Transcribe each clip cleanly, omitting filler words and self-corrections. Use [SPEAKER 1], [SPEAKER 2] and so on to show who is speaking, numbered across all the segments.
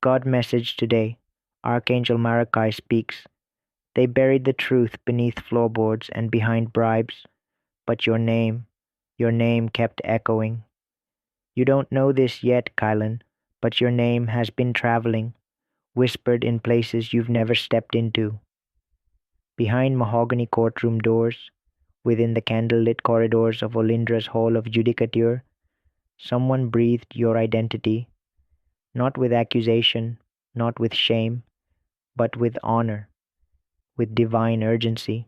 [SPEAKER 1] God message today. Archangel Malachi speaks. They buried the truth beneath floorboards and behind bribes, but your name kept echoing. You don't know this yet, Kylan, but your name has been traveling, whispered in places you've never stepped into. Behind mahogany courtroom doors, within the candlelit corridors of Olindra's Hall of Judicature, someone breathed your identity, not with accusation, not with shame, but with honor, with divine urgency.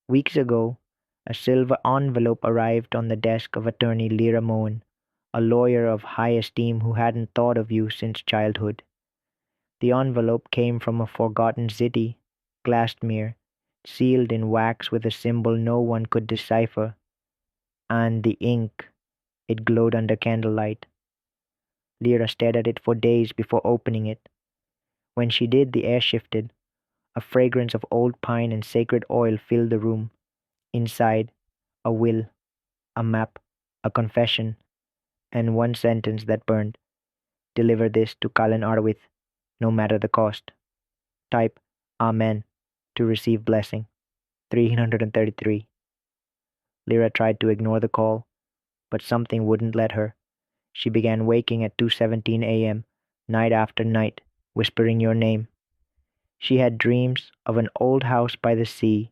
[SPEAKER 1] Weeks ago, a silver envelope arrived on the desk of attorney Lyra Moen, a lawyer of high esteem who hadn't thought of you since childhood. The envelope came from a forgotten city, Glastonbury, sealed in wax with a symbol no one could decipher, and the ink, it glowed under candlelight. Lyra stared at it for days before opening it. When she did, the air shifted. A fragrance of old pine and sacred oil filled the room. Inside, a will, a map, a confession, and one sentence that burned. Deliver this to Kalin Arwith, no matter the cost. Type Amen to receive blessing. 333. Lyra tried to ignore the call, but something wouldn't let her. She began waking at 2:17 a.m., night after night, whispering your name. She had dreams of an old house by the sea,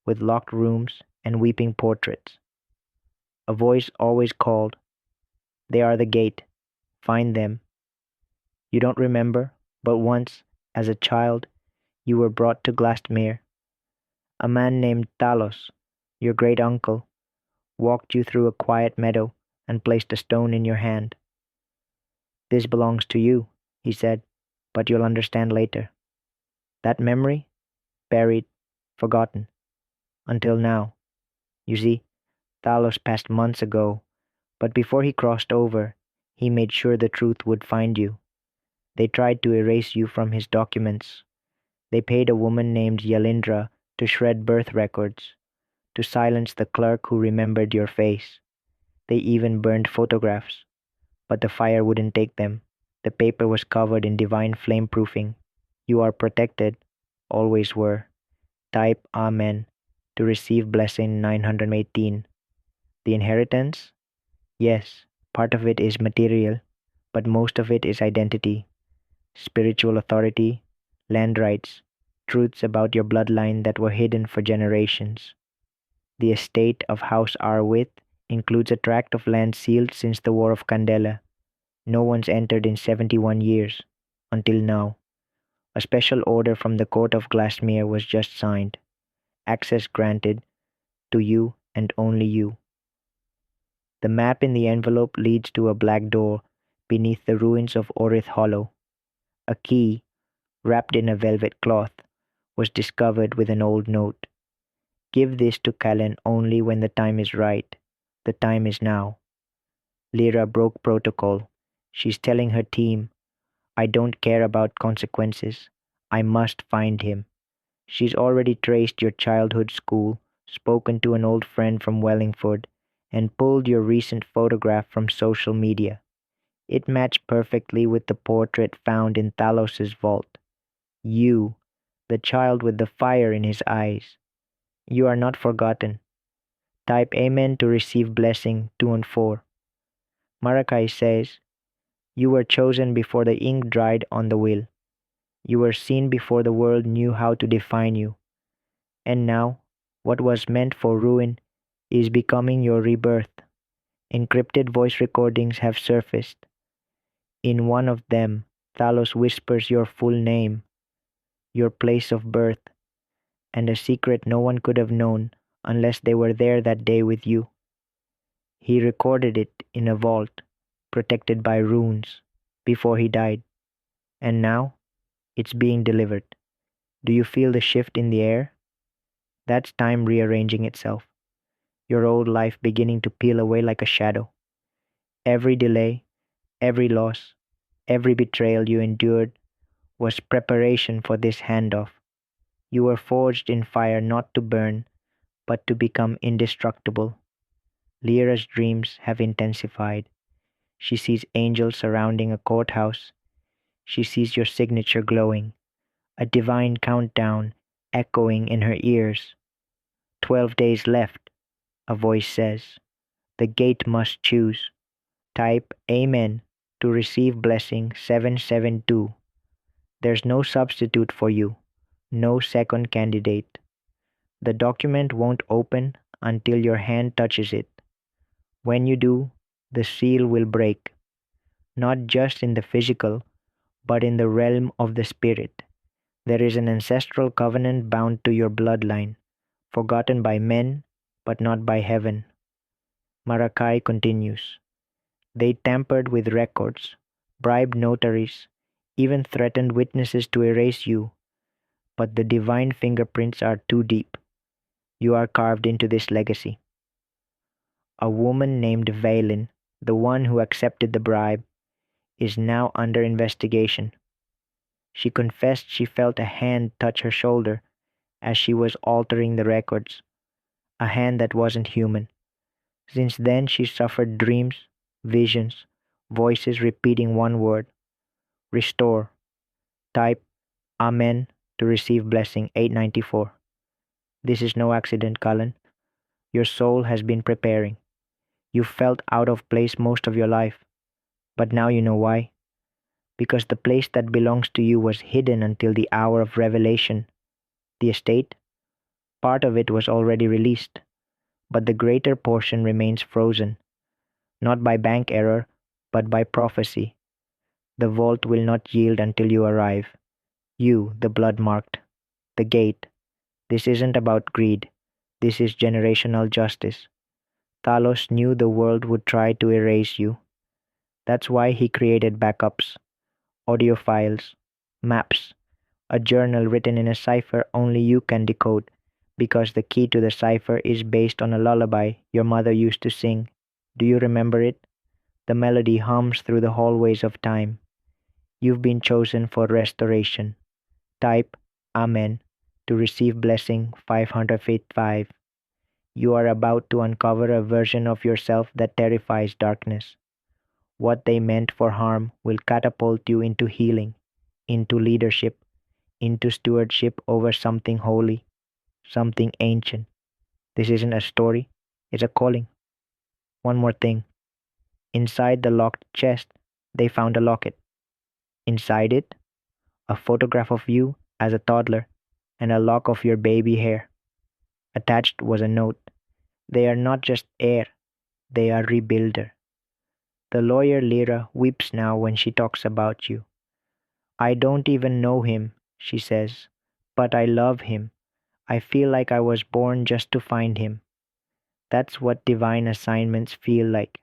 [SPEAKER 1] with locked rooms and weeping portraits. A voice always called, "They are the gate. Find them." You don't remember, but once, as a child, you were brought to Glastonbury. A man named Talos, your great uncle, walked you through a quiet meadow and placed a stone in your hand. "This belongs to you," he said, "but you'll understand later." That memory? Buried, forgotten. Until now. You see, Talos passed months ago, but before he crossed over, he made sure the truth would find you. They tried to erase you from his documents. They paid a woman named Yalindra to shred birth records, to silence the clerk who remembered your face. They even burned photographs, but the fire wouldn't take them. The paper was covered in divine flame proofing. You are protected, always were. Type Amen to receive blessing 918. The inheritance? Yes, part of it is material, but most of it is identity, spiritual authority, land rights, truths about your bloodline that were hidden for generations. The estate of House Arwith includes a tract of land sealed since the War of Candela. No one's entered in 71 years, until now. A special order from the Court of Glasmere was just signed. Access granted to you and only you. The map in the envelope leads to a black door beneath the ruins of Orith Hollow. A key, wrapped in a velvet cloth, was discovered with an old note. Give this to Callan only when the time is right. The time is now. Lyra broke protocol. She's telling her team, "I don't care about consequences. I must find him." She's already traced your childhood school, spoken to an old friend from Wellingford, and pulled your recent photograph from social media. It matched perfectly with the portrait found in Thalos's vault. You, the child with the fire in his eyes. You are not forgotten. Type Amen to receive blessing 214. Marakai says, "You were chosen before the ink dried on the will. You were seen before the world knew how to define you. And now, what was meant for ruin is becoming your rebirth." Encrypted voice recordings have surfaced. In one of them, Thalos whispers your full name, your place of birth, and a secret no one could have known unless they were there that day with you. He recorded it in a vault, protected by runes, before he died. And now, it's being delivered. Do you feel the shift in the air? That's time rearranging itself. Your old life beginning to peel away like a shadow. Every delay, every loss, every betrayal you endured was preparation for this handoff. You were forged in fire not to burn, but to become indestructible. Lyra's dreams have intensified. She sees angels surrounding a courthouse. She sees your signature glowing, a divine countdown echoing in her ears. 12 days left, a voice says. The gate must choose. Type Amen to receive blessing 772. There's no substitute for you, no second candidate. The document won't open until your hand touches it. When you do, the seal will break, not just in the physical, but in the realm of the spirit. There is an ancestral covenant bound to your bloodline, forgotten by men, but not by heaven. Marakai continues. They tampered with records, bribed notaries, even threatened witnesses to erase you, but the divine fingerprints are too deep. You are carved into this legacy. A woman named Valen, the one who accepted the bribe, is now under investigation. She confessed she felt a hand touch her shoulder as she was altering the records, a hand that wasn't human. Since then, she suffered dreams, visions, voices repeating one word: restore. Type Amen to receive blessing 894. This is no accident, Cullen. Your soul has been preparing. You felt out of place most of your life, but now you know why. Because the place that belongs to you was hidden until the hour of revelation. The estate, part of it was already released, but the greater portion remains frozen, not by bank error, but by prophecy. The vault will not yield until you arrive. You, the blood marked, the gate. This isn't about greed. This is generational justice. Talos knew the world would try to erase you. That's why he created backups, audio files, maps, a journal written in a cipher only you can decode, because the key to the cipher is based on a lullaby your mother used to sing. Do you remember it? The melody hums through the hallways of time. You've been chosen for restoration. Type Amen to receive blessing 555. You are about to uncover a version of yourself that terrifies darkness. What they meant for harm will catapult you into healing, into leadership, into stewardship over something holy, something ancient. This isn't a story, it's a calling. One more thing. Inside the locked chest, they found a locket. Inside it, a photograph of you as a toddler and a lock of your baby hair. Attached was a note. They are not just heir, they are rebuilder. The lawyer Lyra weeps now when she talks about you. I don't even know him, she says, but I love him. I feel like I was born just to find him. That's what divine assignments feel like.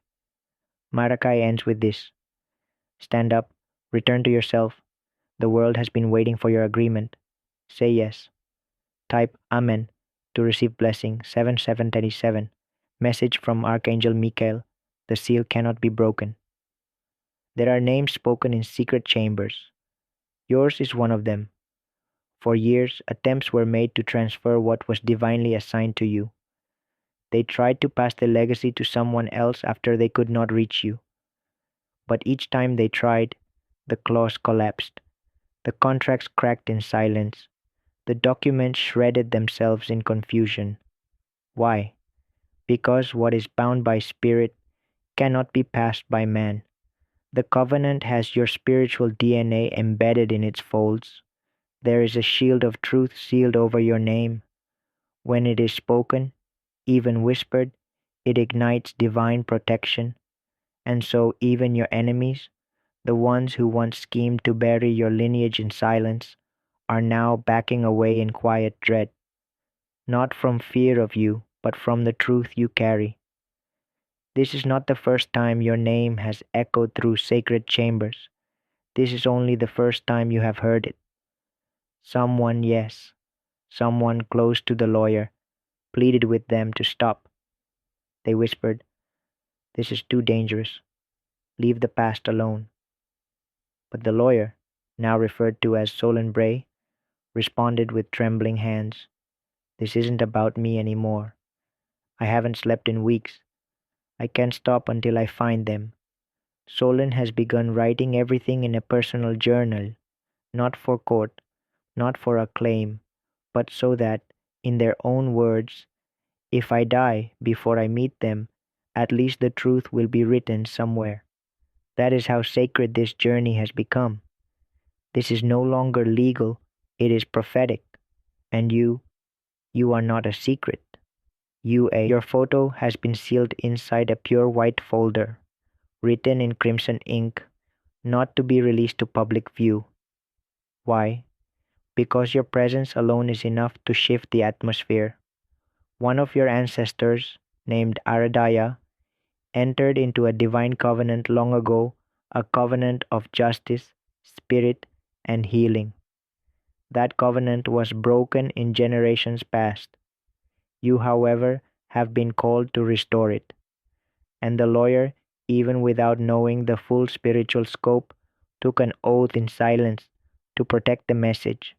[SPEAKER 1] Marakai ends with this. Stand up, return to yourself. The world has been waiting for your agreement. Say yes. Type Amen to receive blessing 7737. Message from Archangel Michael. The seal cannot be broken. There are names spoken in secret chambers. Yours is one of them. For years, attempts were made to transfer what was divinely assigned to you. They tried to pass the legacy to someone else after they could not reach you. But each time they tried, the clause collapsed. The contracts cracked in silence. The documents shredded themselves in confusion. Why? Because what is bound by spirit cannot be passed by man. The covenant has your spiritual DNA embedded in its folds. There is a shield of truth sealed over your name. When it is spoken, even whispered, it ignites divine protection. And so, even your enemies, the ones who once schemed to bury your lineage in silence, are now backing away in quiet dread, not from fear of you, but from the truth you carry. This is not the first time your name has echoed through sacred chambers. This is only the first time you have heard it. Someone, yes, someone close to the lawyer, pleaded with them to stop. They whispered, this is too dangerous. Leave the past alone. But the lawyer, now referred to as Solon Bray, responded with trembling hands. This isn't about me anymore. I haven't slept in weeks. I can't stop until I find them. Solon has begun writing everything in a personal journal, not for court, not for acclaim, but so that, in their own words, if I die before I meet them, at least the truth will be written somewhere. That is how sacred this journey has become. This is no longer legal, it is prophetic. And you are not a secret. Your photo has been sealed inside a pure white folder, written in crimson ink, not to be released to public view. Why? Because your presence alone is enough to shift the atmosphere. One of your ancestors, named Aradaya, entered into a divine covenant long ago, a covenant of justice, spirit, and healing. That covenant was broken in generations past. You, however, have been called to restore it. And the lawyer, even without knowing the full spiritual scope, took an oath in silence to protect the message.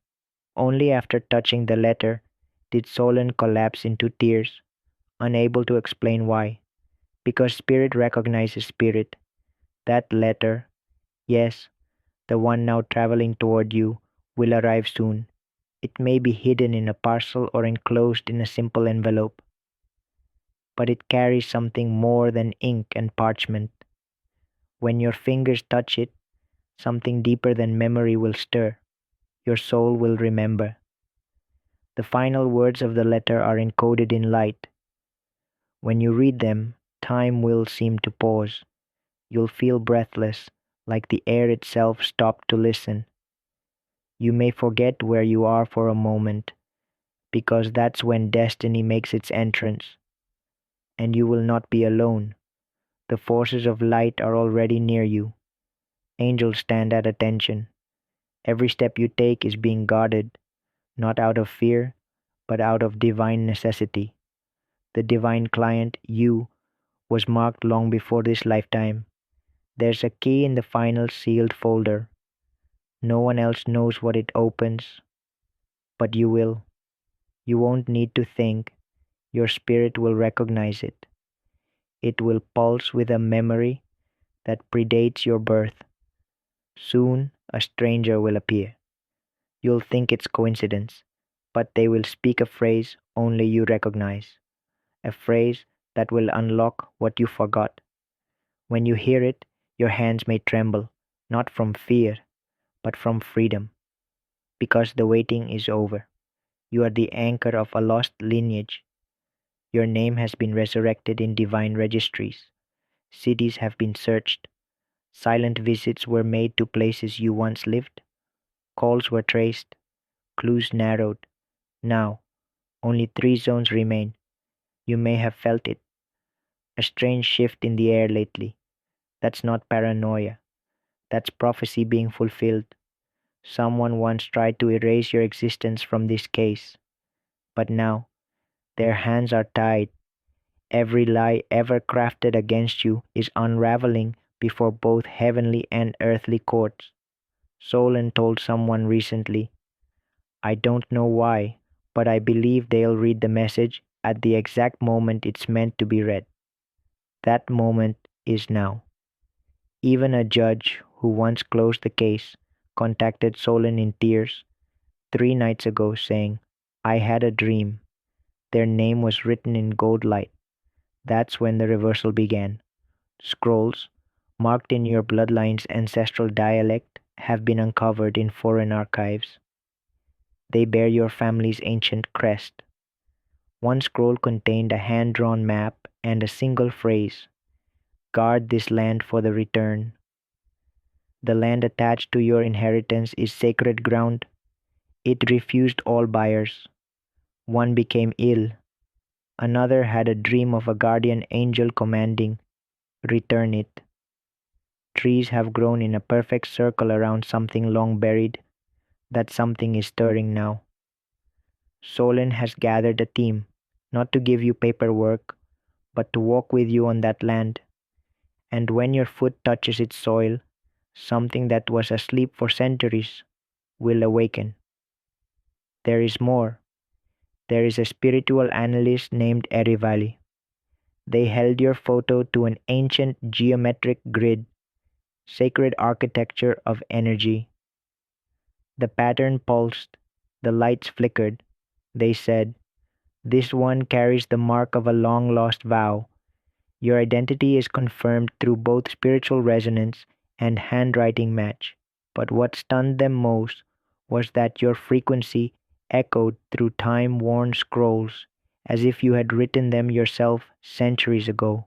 [SPEAKER 1] Only after touching the letter did Solon collapse into tears, unable to explain why. Because spirit recognizes spirit. That letter, yes, the one now traveling toward you, will arrive soon. It may be hidden in a parcel or enclosed in a simple envelope, but it carries something more than ink and parchment. When your fingers touch it, something deeper than memory will stir. Your soul will remember. The final words of the letter are encoded in light. When you read them, time will seem to pause. You'll feel breathless, like the air itself stopped to listen. You may forget where you are for a moment, because that's when destiny makes its entrance. And you will not be alone. The forces of light are already near you. Angels stand at attention. Every step you take is being guarded, not out of fear, but out of divine necessity. The divine client, you, was marked long before this lifetime. There's a key in the final sealed folder. No one else knows what it opens, but you will. You won't need to think. Your spirit will recognize it. It will pulse with a memory that predates your birth. Soon, a stranger will appear. You'll think it's coincidence, but they will speak a phrase only you recognize. A phrase that will unlock what you forgot. When you hear it, your hands may tremble, not from fear, but from freedom, because the waiting is over. You are the anchor of a lost lineage. Your name has been resurrected in divine registries. Cities have been searched. Silent visits were made to places you once lived. Calls were traced. Clues narrowed. Now, only 3 zones remain. You may have felt it. A strange shift in the air lately. That's not paranoia. That's prophecy being fulfilled. Someone once tried to erase your existence from this case, but now their hands are tied. Every lie ever crafted against you is unraveling before both heavenly and earthly courts. Solon told someone recently, I don't know why, but I believe they'll read the message at the exact moment it's meant to be read. That moment is now. Even a judge who once closed the case contacted Solon in tears 3 nights ago saying, I had a dream. Their name was written in gold light. That's when the reversal began. Scrolls, marked in your bloodline's ancestral dialect, have been uncovered in foreign archives. They bear your family's ancient crest. One scroll contained a hand drawn map and a single phrase: Guard this land for the return. The land attached to your inheritance is sacred ground. It refused all buyers. One became ill. Another had a dream of a guardian angel commanding, Return it. Trees have grown in a perfect circle around something long buried. That something is stirring now. Solon has gathered a team, not to give you paperwork, but to walk with you on that land. And when your foot touches its soil, something that was asleep for centuries will awaken. There is more. There is a spiritual analyst named Erivali. They held your photo to an ancient geometric grid. sacred architecture of energy. The pattern pulsed, the lights flickered. They said, "This one carries the mark of a long lost vow." Your identity is confirmed through both spiritual resonance and handwriting match. But what stunned them most was that your frequency echoed through time worn scrolls, as if you had written them yourself centuries ago.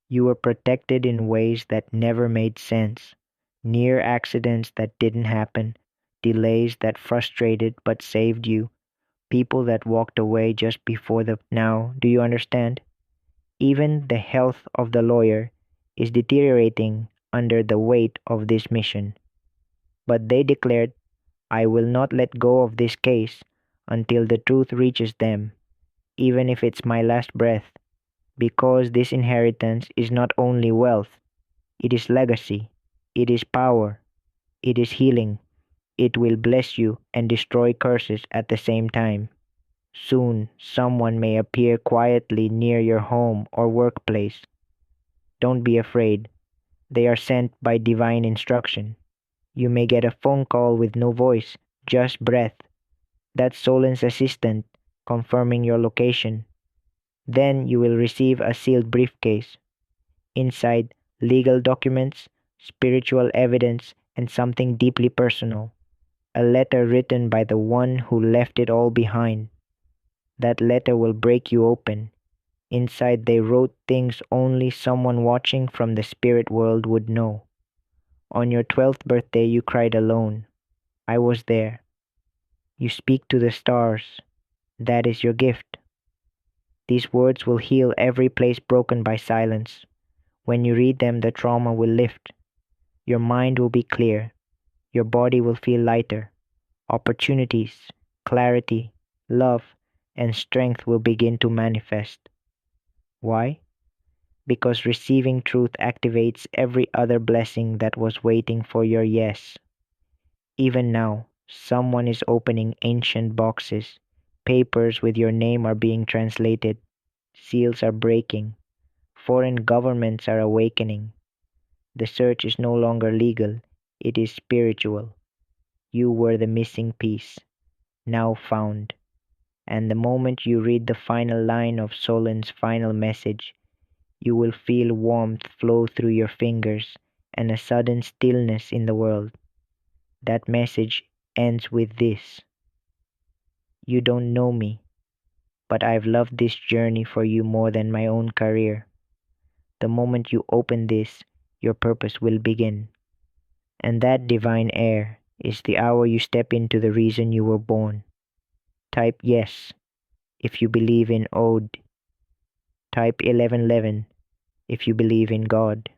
[SPEAKER 1] You were protected in ways that never made sense. Near accidents that didn't happen, delays that frustrated but saved you, people that walked away just before the now. Do you understand? Even the health of the lawyer is deteriorating under the weight of this mission. But they declared, "I will not let go of this case until the truth reaches them, even if it's my last breath, because this inheritance is not only wealth, it is legacy, it is power, it is healing. It will bless you and destroy curses at the same time." Soon, someone may appear quietly near your home or workplace. Don't be afraid. They are sent by divine instruction. You may get a phone call with no voice, just breath. That's Solon's assistant confirming your location. Then you will receive a sealed briefcase. Inside, legal documents, spiritual evidence, and something deeply personal. A letter written by the one who left it all behind. That letter will break you open. Inside, they wrote things only someone watching from the spirit world would know. On your 12th birthday, you cried alone. I was there. You speak to the stars. That is your gift. These words will heal every place broken by silence. When you read them, the trauma will lift. Your mind will be clear. Your body will feel lighter. Opportunities, clarity, love, and strength will begin to manifest. Why? Because receiving truth activates every other blessing that was waiting for your yes. Even now, someone is opening ancient boxes. Papers with your name are being translated. Seals are breaking. Foreign governments are awakening. The search is no longer legal, it is spiritual. You were the missing piece, now found. And the moment you read the final line of Solon's final message, you will feel warmth flow through your fingers and a sudden stillness in the world. That message ends with this: "You don't know me, but I've loved this journey for you more than my own career. The moment you open this, your purpose will begin." And that divine air is the hour you step into the reason you were born. Type yes if you believe in Ode. Type 1111 if you believe in God.